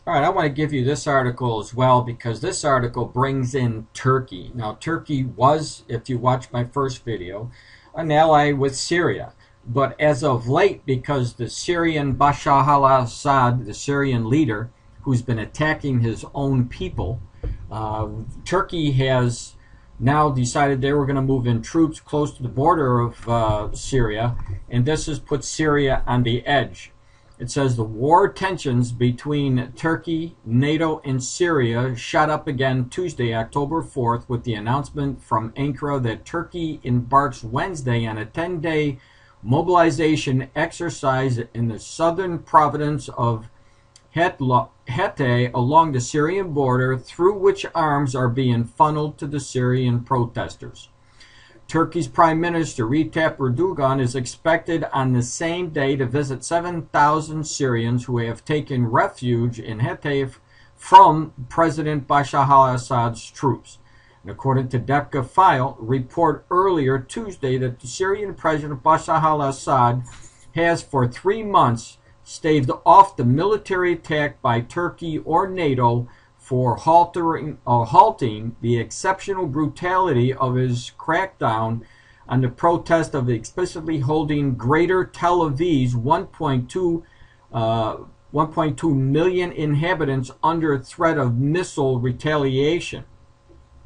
All right, I want to give you this article as well because this article brings in Turkey. Now, Turkey was, if you watch my first video, an ally with Syria. But as of late, because the Syrian Bashar al-Assad, the Syrian leader, who's been attacking his own people, Turkey has now decided they were going to move in troops close to the border of Syria, and this has put Syria on the edge. It says the war tensions between Turkey, NATO, and Syria shot up again Tuesday, October 4th, with the announcement from Ankara that Turkey embarks Wednesday on a 10-day mobilization exercise in the southern province of Hatay along the Syrian border, through which arms are being funneled to the Syrian protesters. Turkey's Prime Minister Recep Erdogan is expected on the same day to visit 7,000 Syrians who have taken refuge in Hatay from President Bashar al-Assad's troops. And according to Decca File, report earlier Tuesday that the Syrian President Bashar al-Assad has for 3 months staved off the military attack by Turkey or NATO for halting the exceptional brutality of his crackdown on the protest of explicitly holding Greater Tel Aviv's 1.2 million inhabitants under threat of missile retaliation.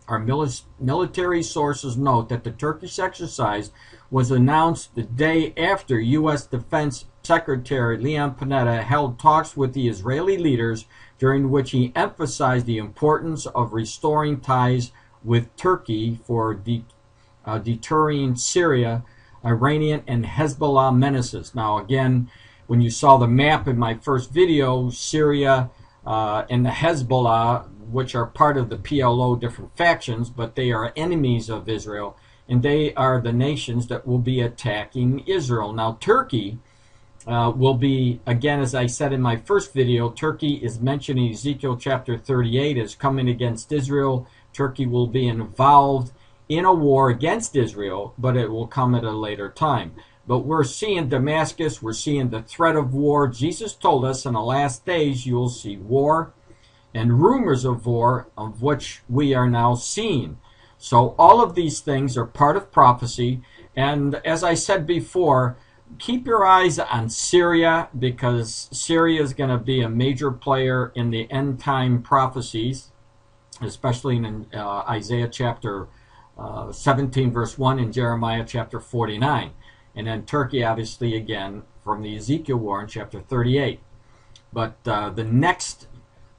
Our military sources note that the Turkish exercise was announced the day after U.S. Defense Secretary Leon Panetta held talks with the Israeli leaders, during which he emphasized the importance of restoring ties with Turkey for deterring Syria, Iranian, and Hezbollah menaces. Now, again, when you saw the map in my first video, Syria and the Hezbollah, which are part of the PLO, different factions, but they are enemies of Israel, and they are the nations that will be attacking Israel. Now, Turkey will be, again, as I said in my first video, Turkey is mentioned in Ezekiel chapter 38 as coming against Israel. Turkey will be involved in a war against Israel, but it will come at a later time. But we're seeing Damascus, we're seeing the threat of war. Jesus told us in the last days you will see war and rumors of war, of which we are now seeing. So all of these things are part of prophecy, and as I said before, keep your eyes on Syria, because Syria is going to be a major player in the end time prophecies, especially in Isaiah chapter 17 verse 1 and Jeremiah chapter 49. And then Turkey, obviously, again, from the Ezekiel war in chapter 38. But the next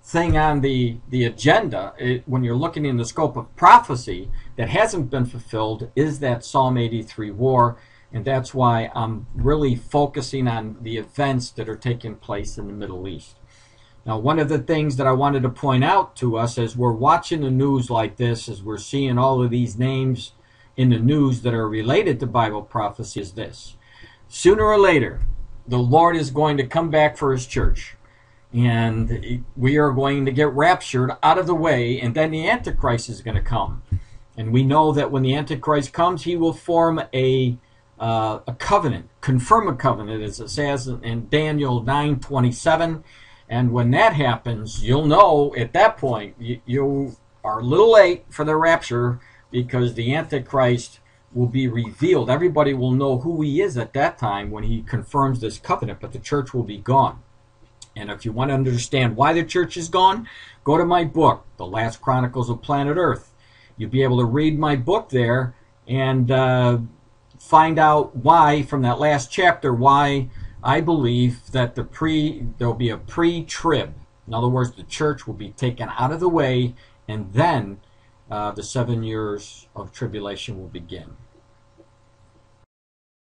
thing on the agenda, when you're looking in the scope of prophecy that hasn't been fulfilled, is that Psalm 83 war. And that's why I'm really focusing on the events that are taking place in the Middle East. Now, one of the things that I wanted to point out to us as we're watching the news like this, as we're seeing all of these names in the news that are related to Bible prophecy, is this. Sooner or later, the Lord is going to come back for his church. And we are going to get raptured out of the way, and then the Antichrist is going to come. And we know that when the Antichrist comes, he will form a covenant, confirm a covenant, as it says in Daniel 9:27. And when that happens, you'll know at that point you are a little late for the rapture, because the Antichrist will be revealed. Everybody will know who he is at that time when he confirms this covenant, but the church will be gone. And if you want to understand why the church is gone, go to my book, The Last Chronicles of Planet Earth. You'll be able to read my book there and find out why, from that last chapter, why I believe that there'll be a pre-trib. In other words, the church will be taken out of the way, and then the 7 years of tribulation will begin.